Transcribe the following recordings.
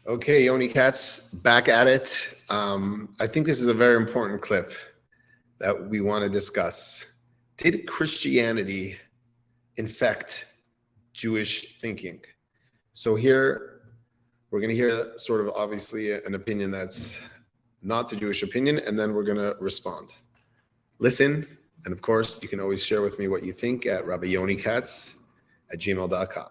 Okay, Yoni Katz, back at it. I think this is a very important clip that we want to discuss. Did Christianity infect Jewish thinking? So here we're going to hear sort of obviously an opinion that's not the Jewish opinion, and then we're going to respond. Listen, and of course, you can always share with me what you think at rabbiyonikatz@gmail.com.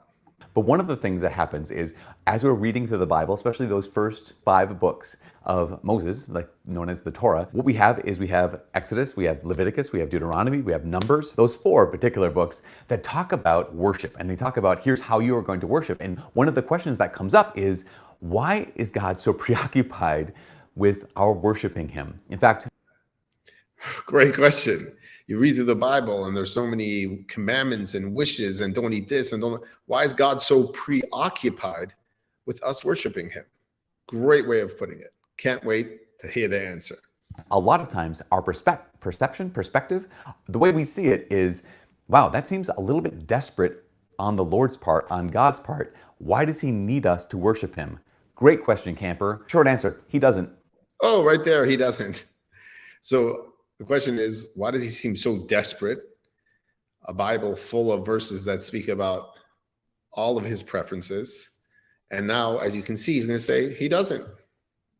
But one of the things that happens is, as we're reading through the Bible, especially those first 5 books of Moses, like known as the Torah, what we have is we have Exodus, we have Leviticus, we have Deuteronomy, we have Numbers, those 4 particular books that talk about worship. And they talk about, here's how you are going to worship. And one of the questions that comes up is, why is God so preoccupied with our worshiping him? In fact, great question. You read through the Bible and there's so many commandments and wishes and don't eat this and don't. Why is God so preoccupied with us worshiping him? Great way of putting it. Can't wait to hear the answer. A lot of times our perspective, the way we see it is, wow, that seems a little bit desperate on the Lord's part, on God's part. Why does he need us to worship him? Great question, camper. Short answer, he doesn't. Oh, right there, he doesn't. So the question is, why does he seem so desperate? A Bible full of verses that speak about all of his preferences. And now, as you can see, he's going to say he doesn't.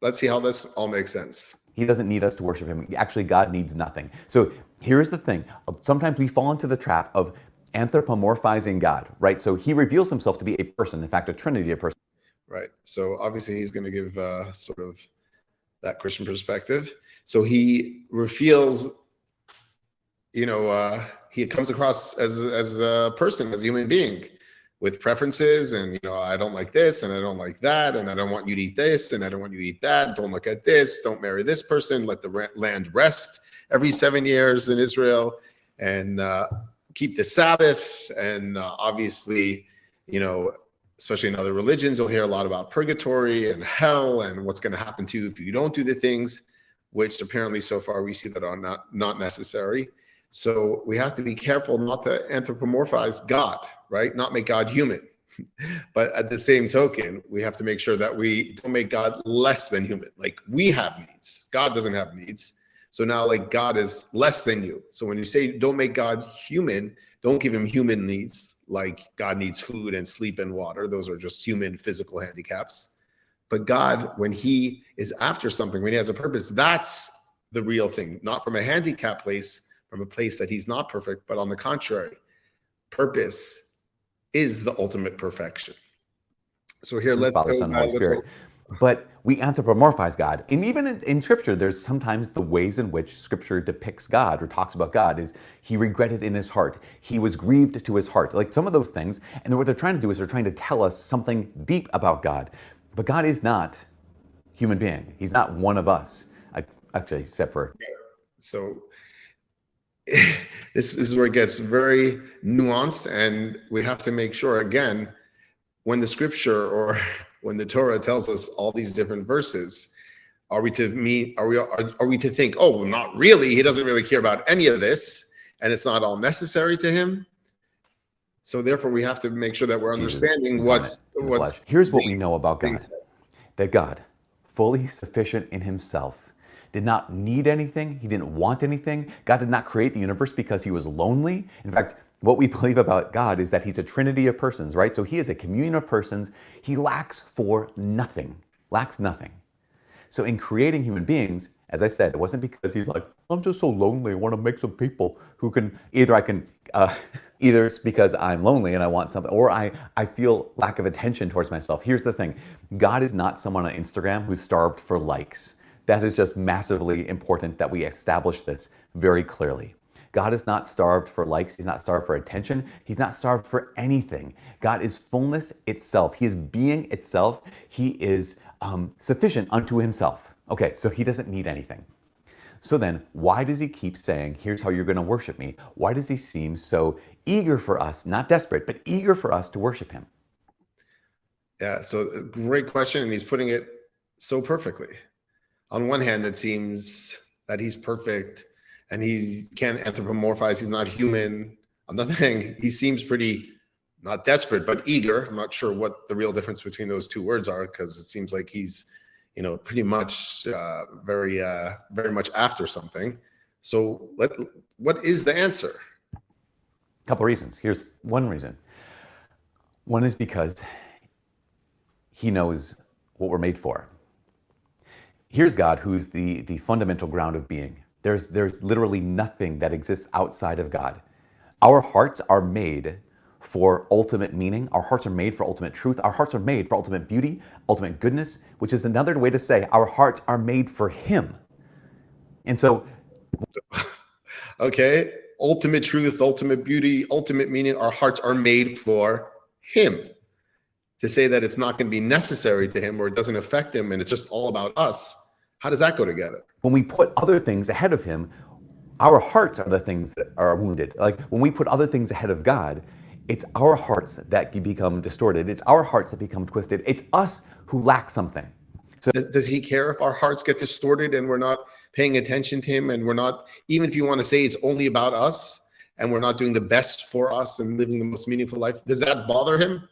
Let's see how this all makes sense. He doesn't need us to worship him. Actually, God needs nothing. So here's the thing. Sometimes we fall into the trap of anthropomorphizing God, right? So he reveals himself to be a person, in fact, a trinity of persons. Right. So obviously he's going to give sort of that Christian perspective. So he reveals, he comes across as a person, as a human being with preferences and, I don't like this and I don't like that. And I don't want you to eat this and I don't want you to eat that. Don't look at this. Don't marry this person. Let the land rest every 7 years in Israel and keep the Sabbath. And obviously, especially in other religions, you'll hear a lot about purgatory and hell and what's going to happen to you if you don't do the things, which apparently so far we see that are not necessary. So we have to be careful not to anthropomorphize God, right? Not make God human. But at the same token, we have to make sure that we don't make God less than human. Like we have needs. God doesn't have needs. So now like God is less than you. So when you say don't make God human, don't give him human needs like God needs food and sleep and water. Those are just human physical handicaps. But God, when he is after something, when he has a purpose, that's the real thing, not from a handicap place, from a place that he's not perfect, but on the contrary, purpose is the ultimate perfection. So here, let's Father, go. Son, Holy Spirit. But we anthropomorphize God. And even in Scripture, there's sometimes the ways in which Scripture depicts God or talks about God is he regretted in his heart. He was grieved to his heart. Like some of those things. And then what they're trying to do is they're trying to tell us something deep about God. But God is not a human being. He's not one of us. Actually, except for... So this is where it gets very nuanced. And we have to make sure, again, when the Scripture or when the Torah tells us all these different verses, are we to think, oh, well, not really, he doesn't really care about any of this and it's not all necessary to him? So therefore we have to make sure that we're understanding what's here's what we know about God, that God, fully sufficient in himself, did not need anything. He didn't want anything. God did not create the universe because he was lonely. In fact, what we believe about God is that he's a trinity of persons, right? So he is a communion of persons. He lacks for nothing, lacks nothing. So in creating human beings, as I said, it wasn't because he's like, I'm just so lonely. I want to make some people who can, either it's because I'm lonely and I want something, or I feel lack of attention towards myself. Here's the thing. God is not someone on Instagram who's starved for likes. That is just massively important that we establish this very clearly. God is not starved for likes. He's not starved for attention. He's not starved for anything. God is fullness itself. He is being itself. He is sufficient unto himself. Okay, so he doesn't need anything. So then, why does he keep saying, here's how you're going to worship me? Why does he seem so eager for us, not desperate, but eager for us to worship him? Yeah, so great question, and he's putting it so perfectly. On one hand, it seems that he's perfect and he can't anthropomorphize, he's not human. On the other hand, he seems pretty not desperate, but eager. I'm not sure what the real difference between those two words are, because it seems like he's, pretty much very much after something. So what is the answer? A couple of reasons. Here's one reason. One is because he knows what we're made for. Here's God, who's the fundamental ground of being. There's literally nothing that exists outside of God. Our hearts are made for ultimate meaning. Our hearts are made for ultimate truth. Our hearts are made for ultimate beauty, ultimate goodness, which is another way to say our hearts are made for him. And so... Okay, ultimate truth, ultimate beauty, ultimate meaning. Our hearts are made for him. To say that it's not going to be necessary to him or it doesn't affect him and it's just all about us, how does that go together? When we put other things ahead of him, our hearts are the things that are wounded. Like when we put other things ahead of God, it's our hearts that become distorted. It's our hearts that become twisted. It's us who lack something. So does he care if our hearts get distorted and we're not paying attention to him, and we're not, even if you want to say it's only about us and we're not doing the best for us and living the most meaningful life, does that bother him?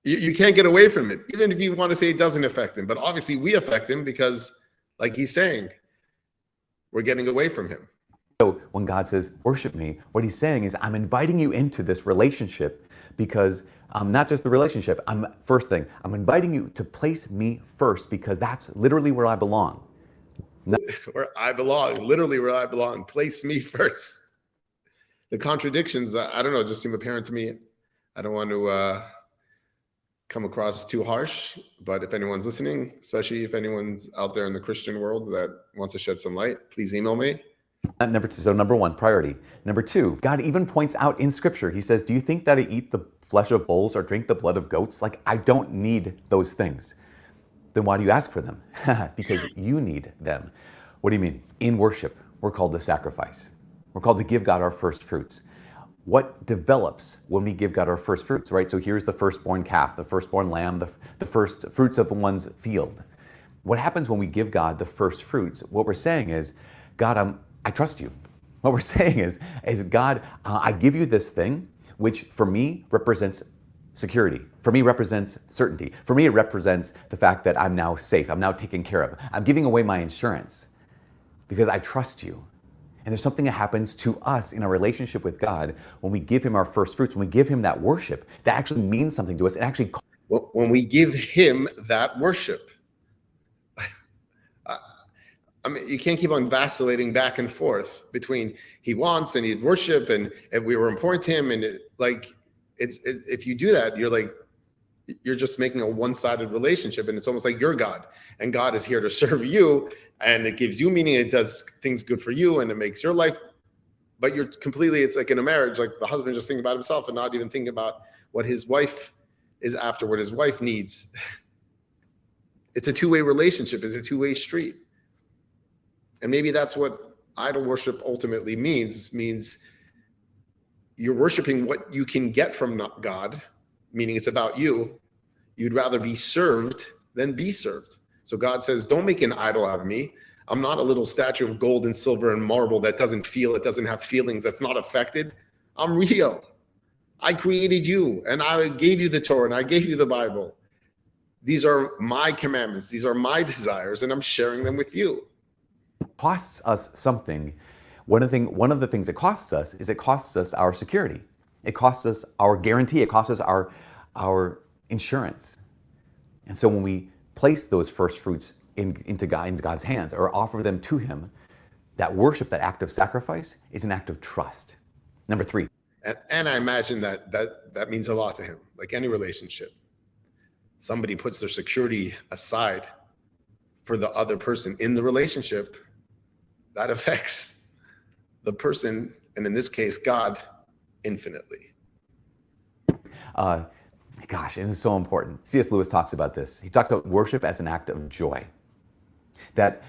You can't get away from it, even if you want to say it doesn't affect him. But obviously we affect him because, like he's saying, we're getting away from him. So when God says, worship me, what he's saying is, I'm inviting you into this relationship because not just the relationship. First thing, I'm inviting you to place me first because that's literally where I belong. Where I belong, literally where I belong. Place me first. The contradictions, I don't know, just seem apparent to me. I don't want to come across too harsh, but if anyone's listening, especially if anyone's out there in the Christian world that wants to shed some light, please email me. Number one, priority. Number two, God even points out in scripture, he says, do you think that I eat the flesh of bulls or drink the blood of goats? Like, I don't need those things. Then why do you ask for them? Because you need them. What do you mean? In worship, we're called to sacrifice. We're called to give God our first fruits. What develops when we give God our first fruits, right? So here's the firstborn calf, the firstborn lamb, the first fruits of one's field. What happens when we give God the first fruits? What we're saying is, God, I trust you. What we're saying is God, I give you this thing, which for me represents security. For me represents certainty. For me, it represents the fact that I'm now safe. I'm now taken care of. I'm giving away my insurance because I trust you. And there's something that happens to us in our relationship with God when we give him our first fruits, when we give him that worship, that actually means something to us. It actually... Well, when we give him that worship, I mean, you can't keep on vacillating back and forth between he wants and he'd worship and we were important to him. And if you do that, you're just making a one-sided relationship, and it's almost like you're God and God is here to serve you, and it gives you meaning. It does things good for you and it makes your life, but you're completely, it's like in a marriage, like the husband just thinking about himself and not even thinking about what his wife is after, what his wife needs. It's a two-way relationship. It's a two-way street. And maybe that's what idol worship ultimately means you're worshiping what you can get from God, meaning it's about you. You'd rather be served than be served. So God says, don't make an idol out of me. I'm not a little statue of gold and silver and marble that doesn't feel, it doesn't have feelings, that's not affected. I'm real. I created you and I gave you the Torah and I gave you the Bible. These are my commandments. These are my desires, and I'm sharing them with you. Costs us something. One of the things it costs us is it costs us our security. It costs us our guarantee. It costs us our insurance. And so when we place those first fruits into God's hands or offer them to him, that worship, that act of sacrifice is an act of trust. Number three. And I imagine that means a lot to him, like any relationship. Somebody puts their security aside for the other person in the relationship, that affects the person, and in this case, God, infinitely. Gosh, and it's so important. C.S. Lewis talks about this. He talks about worship as an act of joy. That,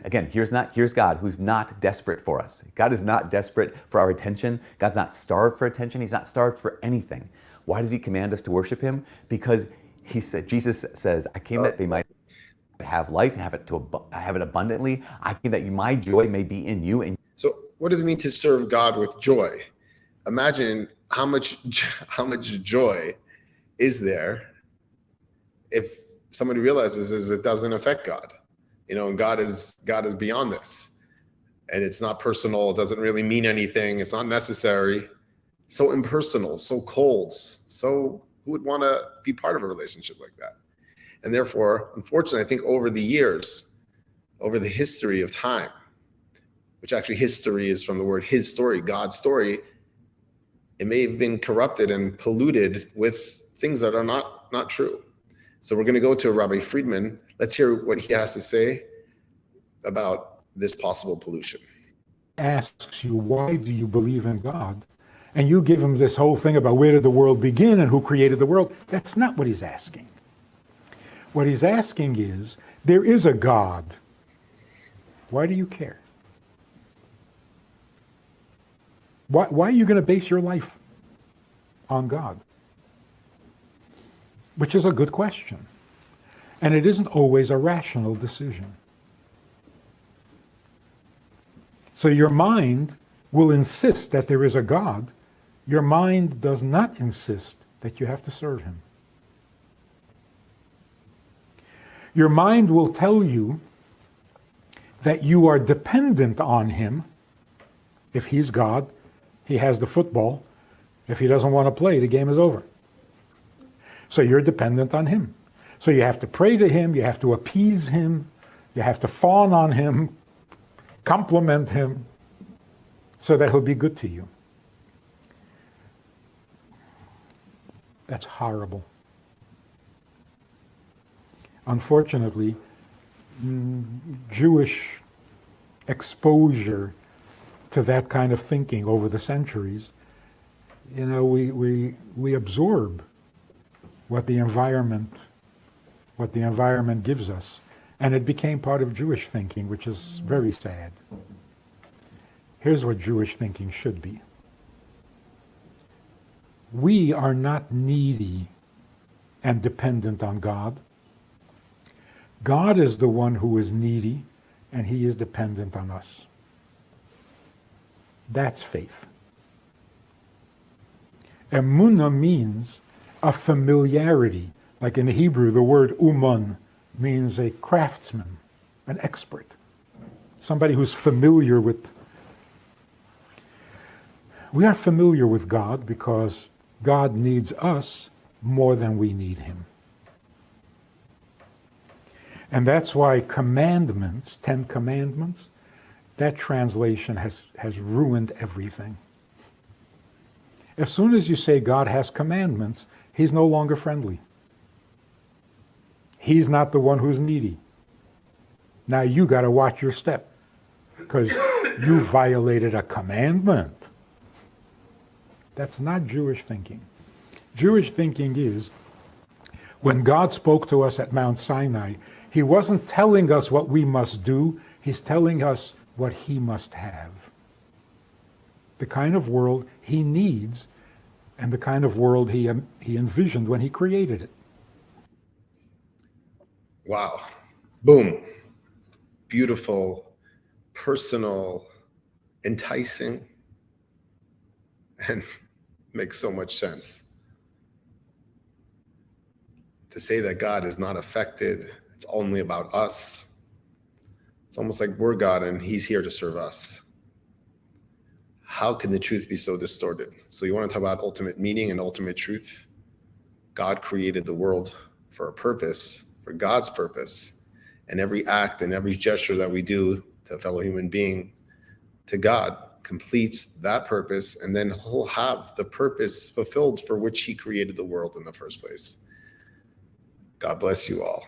again, here's God who's not desperate for us. God is not desperate for our attention. God's not starved for attention. He's not starved for anything. Why does he command us to worship him? Because Jesus says, I came that they might have life and have it abundantly. I came that my joy may be in you. And so what does it mean to serve God with joy? imagine how much joy is there if somebody realizes is it doesn't affect God, and God is beyond this, and it's not personal. It doesn't really mean anything. It's not necessary. So impersonal, so cold. So who would want to be part of a relationship like that? And therefore, unfortunately, I think over the years, over the history of time, which actually history is from the word his story, God's story, it may have been corrupted and polluted with things that are not true. So we're going to go to Rabbi Friedman. Let's hear what he has to say about this possible pollution. Asks you, why do you believe in God? And you give him this whole thing about where did the world begin and who created the world. That's not what he's asking. What he's asking is, there is a God. Why do you care? Why are you going to base your life on God? Which is a good question. And it isn't always a rational decision. So your mind will insist that there is a God. Your mind does not insist that you have to serve him. Your mind will tell you that you are dependent on him. If he's God, he has the football. If he doesn't want to play, the game is over. So you're dependent on him. So you have to pray to him, you have to appease him, you have to fawn on him, compliment him, so that he'll be good to you. That's horrible. Unfortunately, Jewish exposure to that kind of thinking over the centuries, we absorb what the environment gives us. And it became part of Jewish thinking, which is very sad. Here's what Jewish thinking should be. We are not needy and dependent on God. God is the one who is needy, and he is dependent on us. That's faith. Emunah means a familiarity. Like in the Hebrew, the word uman means a craftsman, an expert, somebody who's familiar with. We are familiar with God because God needs us more than we need him. And that's why commandments, 10 commandments, that translation has ruined everything. As soon as you say God has commandments, he's no longer friendly. He's not the one who's needy. Now you got to watch your step because you violated a commandment. That's not Jewish thinking. Jewish thinking is, when God spoke to us at Mount Sinai, he wasn't telling us what we must do, he's telling us what he must have. The kind of world he needs and the kind of world he envisioned when he created it. Wow. Boom. Beautiful, personal, enticing, and makes so much sense. To say that God is not affected, it's only about us. It's almost like we're God and he's here to serve us. How can the truth be so distorted? So you want to talk about ultimate meaning and ultimate truth? God created the world for a purpose, for God's purpose. And every act and every gesture that we do to a fellow human being, to God, completes that purpose, and then he'll have the purpose fulfilled for which he created the world in the first place. God bless you all.